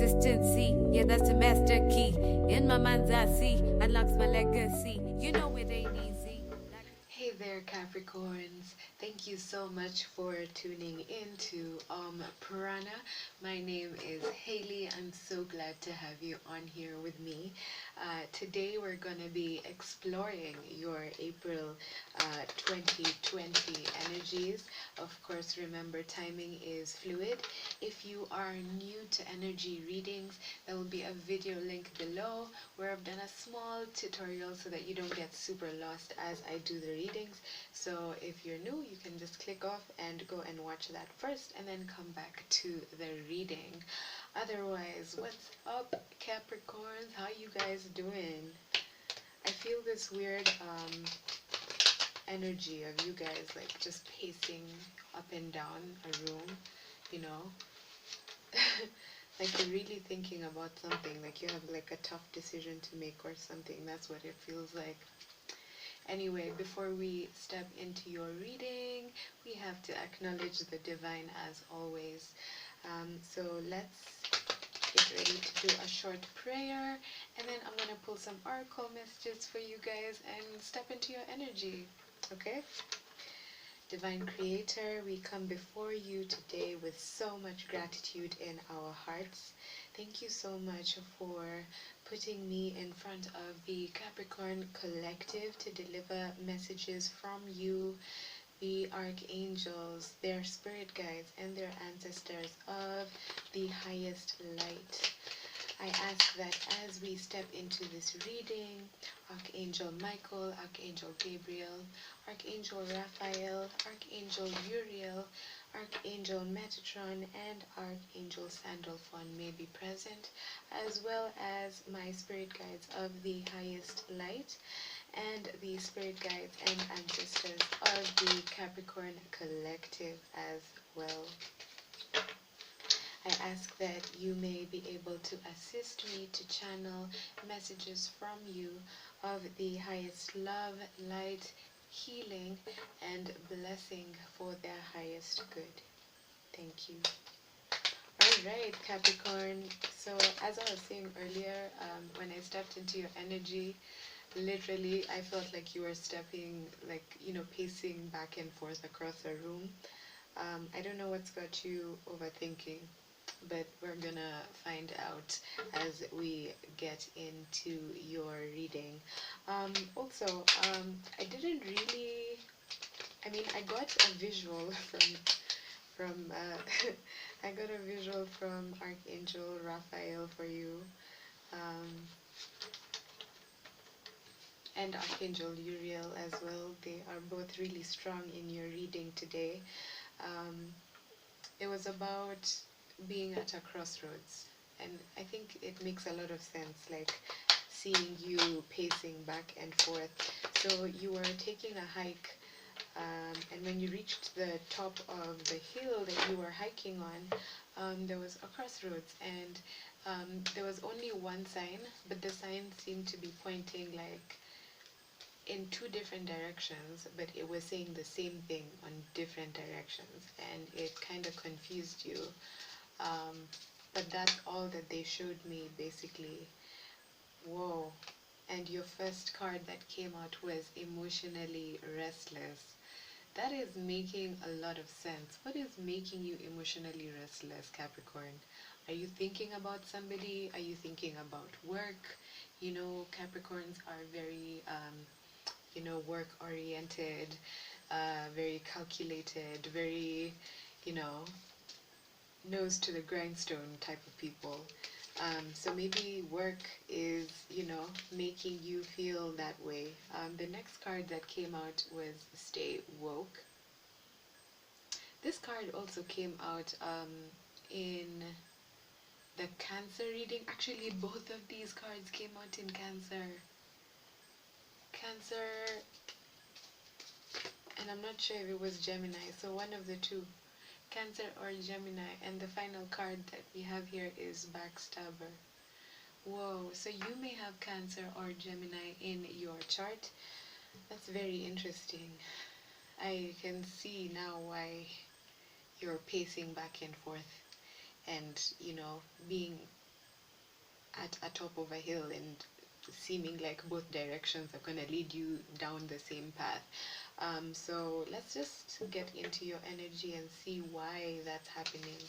consistency. Yeah, that's the master key. In my mind's I see, unlocks my legacy. You know it ain't easy. Hey there, Capricorns. Thank you so much for tuning in to Prana. My name is Hailey. I'm so glad to have you on here with me. Today we're going to be exploring your April 2020 energies. Of course, remember timing is fluid. If you are new to energy readings, there will be a video link below where I've done a small tutorial so that you don't get super lost as I do the readings. So if you're new, you can just click off and go and watch that first and then come back to the reading. Otherwise, what's up, Capricorns? How you guys doing? I feel this weird energy of you guys like just pacing up and down a room, you know? Like you're really thinking about something, like you have like a tough decision to make or something. That's what it feels like. Anyway, before we step into your reading, we have to acknowledge the divine as always. So let's get ready to do a short prayer, and then I'm going to pull some oracle messages for you guys and step into your energy. Okay? Divine Creator, we come before you today with so much gratitude in our hearts. Thank you so much for putting me in front of the Capricorn collective to deliver messages from you, the archangels, their spirit guides, and their ancestors of the highest light. I ask that as we step into this reading, Archangel Michael, Archangel Gabriel, Archangel Raphael, Archangel Uriel, Archangel Metatron, and Archangel Sandalphon may be present, as well as my spirit guides of the highest light and the spirit guides and ancestors of the Capricorn collective as well. I ask that you may be able to assist me to channel messages from you of the highest love, light, healing, and blessing for their highest good. Thank you. Alright, Capricorn. So as I was saying earlier, when I stepped into your energy, literally I felt like you were stepping, like, you know, pacing back and forth across a room. I don't know what's got you overthinking, but we're gonna find out as we get into your reading. I didn't really, I mean, I got a visual from I got a visual from Archangel Raphael for you, um, and Archangel Uriel as well. They are both really strong in your reading today. Um, it was about being at a crossroads, and I think it makes a lot of sense, like seeing you pacing back and forth. So you were taking a hike, and when you reached the top of the hill that you were hiking on, there was a crossroads, and there was only one sign, but the sign seemed to be pointing like in two different directions, but it was saying the same thing on different directions, and it kind of confused you. Um, but that's all that they showed me, basically. Whoa. And your first card that came out was emotionally restless. That is making a lot of sense. What is making you emotionally restless, Capricorn? Are you thinking about somebody? Are you thinking about work? You know, Capricorns are very, work oriented, very calculated, very, you know, nose to the grindstone type of people. So maybe work is, making you feel that way. The next card that came out was Stay Woke. This card also came out in the Cancer reading. Actually, both of these cards came out in Cancer. Cancer, and I'm not sure if it was Gemini, so one of the two. Cancer or Gemini, and the final card that we have here is Backstabber. Whoa, so you may have Cancer or Gemini in your chart. That's very interesting. I can see now why you're pacing back and forth and, being at a top of a hill and seeming like both directions are going to lead you down the same path. So let's just get into your energy and see why that's happening.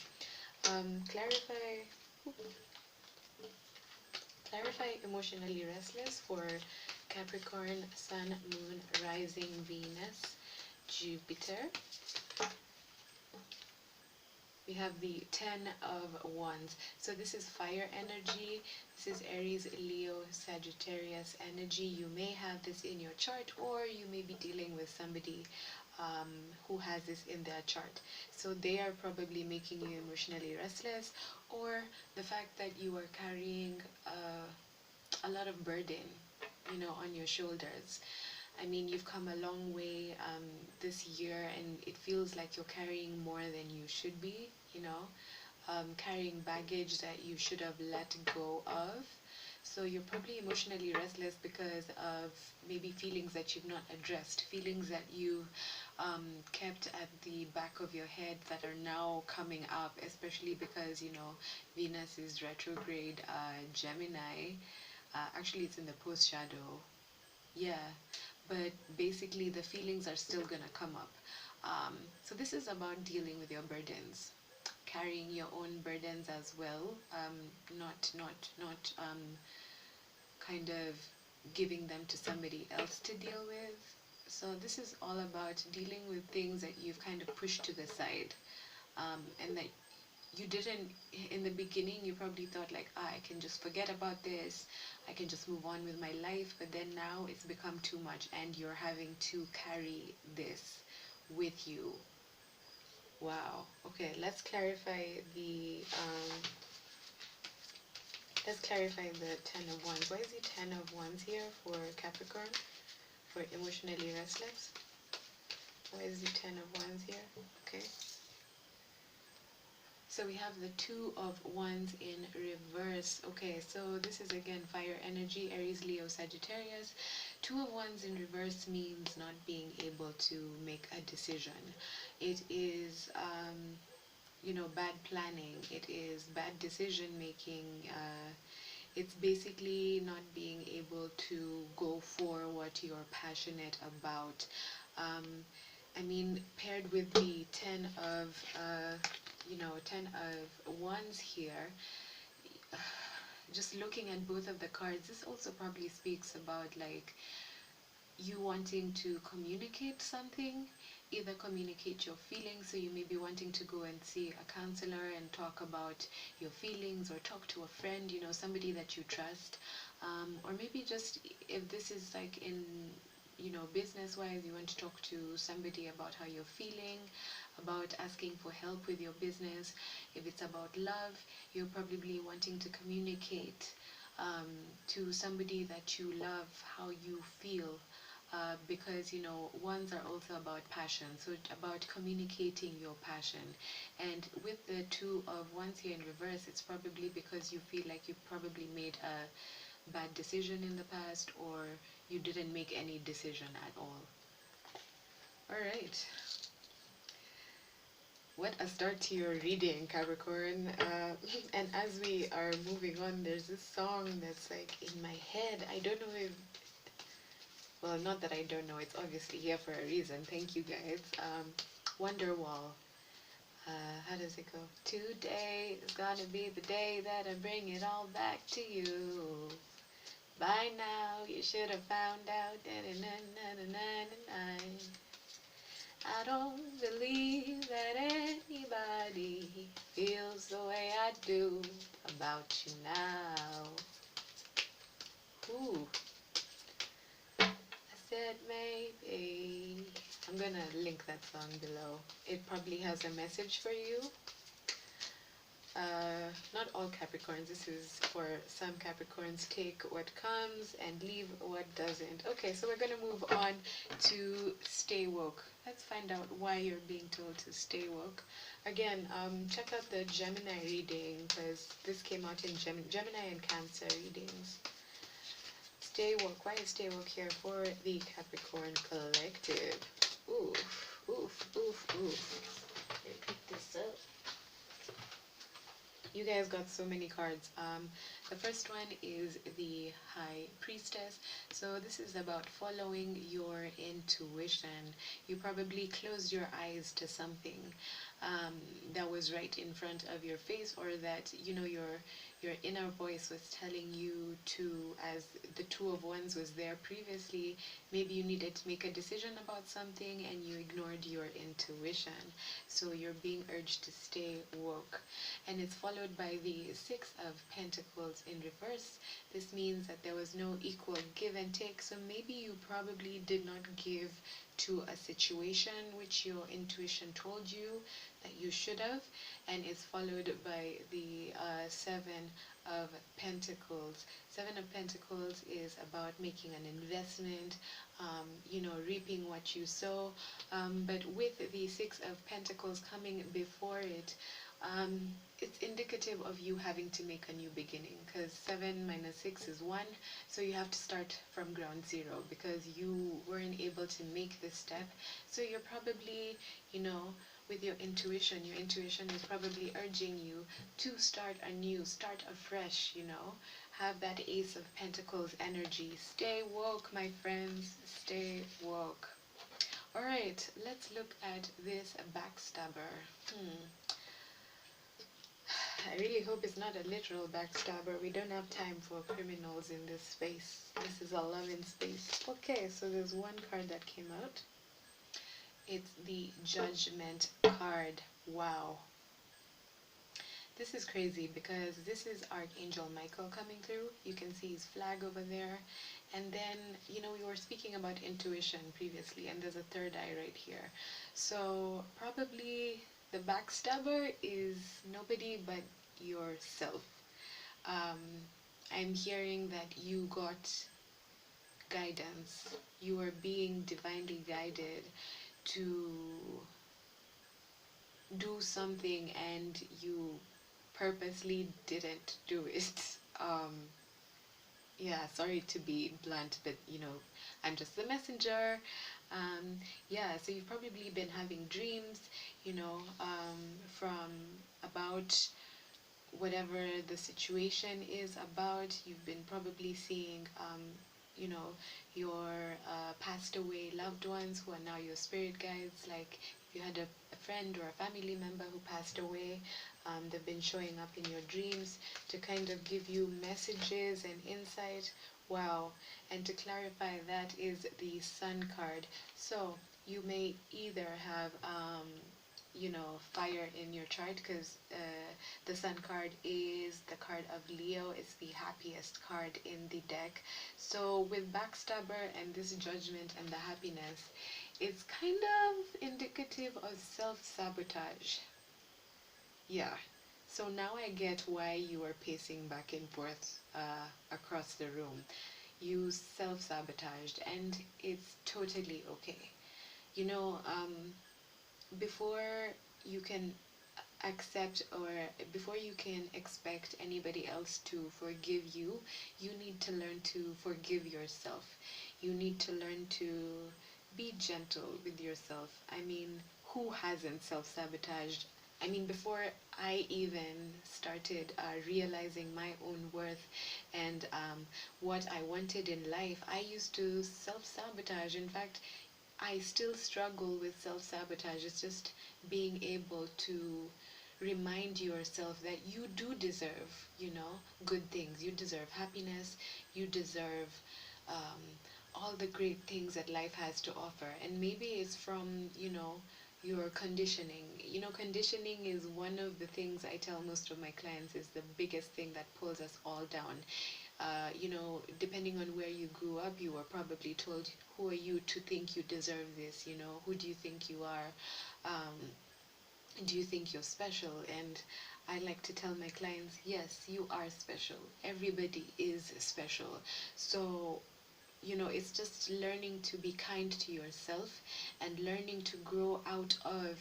Clarify emotionally restless for Capricorn, Sun, Moon, Rising, Venus, Jupiter. We have the Ten of Wands. So this is fire energy. This is Aries, Leo, Sagittarius energy. You may have this in your chart, or you may be dealing with somebody who has this in their chart. So they are probably making you emotionally restless, or the fact that you are carrying a lot of burden, on your shoulders. I mean, you've come a long way this year, and it feels like you're carrying more than you should be, carrying baggage that you should have let go of. So you're probably emotionally restless because of maybe feelings that you've not addressed, feelings that you kept at the back of your head that are now coming up, especially because, Venus is retrograde Gemini. Actually, it's in the post shadow. Yeah, but basically the feelings are still gonna come up. So this is about dealing with your burdens, carrying your own burdens as well, not kind of giving them to somebody else to deal with. So this is all about dealing with things that you've kind of pushed to the side, and that you didn't. In the beginning you probably thought like, I can just forget about this, I can just move on with my life, but then now it's become too much and you're having to carry this with you. Wow. Okay, let's clarify the Ten of Wands. Why is the Ten of Wands here for Capricorn, for emotionally restless? Why is the Ten of Wands here? Okay. So we have the Two of Wands in reverse. Okay, so this is again fire energy, Aries, Leo, Sagittarius. Two of Wands in reverse means not being able to make a decision. It is, bad planning. It is bad decision making. It's basically not being able to go for what you're passionate about. I mean, paired with the Ten of Wands here, just looking at both of the cards, this also probably speaks about like you wanting to communicate something, either communicate your feelings. So you may be wanting to go and see a counselor and talk about your feelings, or talk to a friend, somebody that you trust, or maybe just if this is like in business wise, you want to talk to somebody about how you're feeling, about asking for help with your business. If it's about love, you're probably wanting to communicate to somebody that you love how you feel, because ones are also about passion, so it's about communicating your passion. And with the Two of Wands here in reverse, it's probably because you feel like you probably made a bad decision in the past, or you didn't make any decision at all. All right. What a start to your reading, Capricorn. And as we are moving on, there's this song that's like in my head. I don't know if, well, not that I don't know, it's obviously here for a reason. Thank you guys. Wonderwall. How does it go? Today is gonna be the day that I bring it all back to you. By now, you should have found out. I don't believe that anybody feels the way I do about you now. Ooh. I said maybe. I'm gonna link that song below. It probably has a message for you. Not all Capricorns. This is for some Capricorns. Take what comes and leave what doesn't. Okay, so we're going to move on to stay woke. Let's find out why you're being told to stay woke. Again, check out the Gemini reading, because this came out in Gemini and Cancer readings. Stay woke. Why is stay woke here for the Capricorn collective? Oof, oof, oof, oof. Let me pick this up. You guys got so many cards. The first one is the High Priestess. So this is about following your intuition. You probably closed your eyes to something that was right in front of your face, or that your inner voice was telling you to, as the Two of Wands was there previously. Maybe you needed to make a decision about something and you ignored your intuition. So you're being urged to stay woke. And it's followed by the Six of Pentacles in reverse. This means that there was no equal give and take. So maybe you probably did not give to a situation which your intuition told you that you should have. And it's followed by the Seven of Pentacles. Seven of Pentacles is about making an investment, reaping what you sow. But with the Six of Pentacles coming before it, it's indicative of you having to make a new beginning, because 7 minus 6 is 1, so you have to start from ground zero because you weren't able to make this step. So you're probably, with your intuition is probably urging you to start anew, start afresh, have that Ace of Pentacles energy. Stay woke, my friends, stay woke. All right, let's look at this backstabber. I really hope it's not a literal backstabber. We don't have time for criminals in this space. This is a loving space. Okay, so there's one card that came out. It's the Judgment card. Wow. This is crazy because this is Archangel Michael coming through. You can see his flag over there. And then, we were speaking about intuition previously, and there's a third eye right here. So probably the backstabber is nobody but yourself. I'm hearing that you got guidance. You are being divinely guided to do something and you purposely didn't do it. Yeah, sorry to be blunt, but I'm just the messenger. Yeah, so you've probably been having dreams, from about whatever the situation is about. You've been probably seeing, your passed away loved ones who are now your spirit guides. Like if you had a friend or a family member who passed away, they've been showing up in your dreams to kind of give you messages and insight. Wow. And to clarify, that is the Sun card. So you may either have fire in your chart, because the Sun card is the card of Leo. It's the happiest card in the deck. So with backstabber and this Judgment and the happiness, it's kind of indicative of self-sabotage. Yeah. So now I get why you are pacing back and forth across the room. You self-sabotaged, and it's totally okay. Before you can accept, or before you can expect anybody else to forgive you, you need to learn to forgive yourself. You need to learn to be gentle with yourself. I mean, who hasn't self-sabotaged? I mean, before I even started realizing my own worth and what I wanted in life, I used to self-sabotage. In fact, I still struggle with self-sabotage. It's just being able to remind yourself that you do deserve, good things. You deserve happiness. You deserve all the great things that life has to offer. And maybe it's from, your conditioning. Conditioning is one of the things I tell most of my clients is the biggest thing that pulls us all down. Depending on where you grew up, you were probably told, who are you to think you deserve this? Who do you think you are? Do you think you're special? And I like to tell my clients, yes, you are special. Everybody is special. So, it's just learning to be kind to yourself and learning to grow out of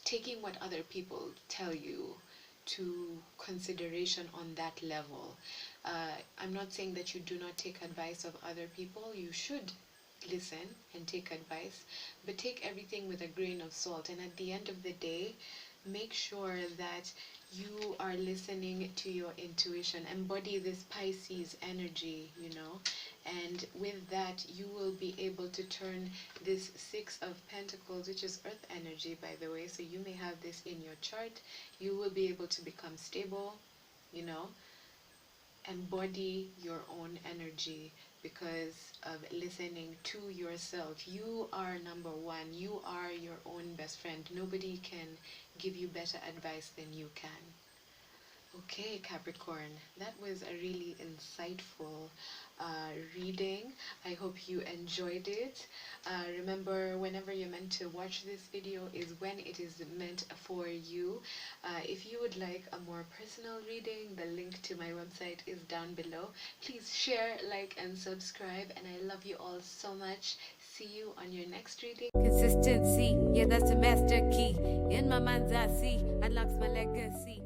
taking what other people tell you to consideration on that level. I'm not saying that you do not take advice of other people. You should listen and take advice, but take everything with a grain of salt. And at the end of the day, make sure that you are listening to your intuition. Embody this Pisces energy, and with that, you will be able to turn this Six of Pentacles, which is earth energy, by the way. So you may have this in your chart. You will be able to become stable, you know, embody your own energy because of listening to yourself. You are number one. You are your own best friend. Nobody can give you better advice than you can. Okay, Capricorn, that was a really insightful reading. I hope you enjoyed it. Remember, whenever you're meant to watch this video is when it is meant for you. If you would like a more personal reading, the link to my website is down below. Please share, like, and subscribe, and I love you all so much. See you on your next reading. Consistency, yeah, that's a master key. In my mind's I see, unlocks my legacy.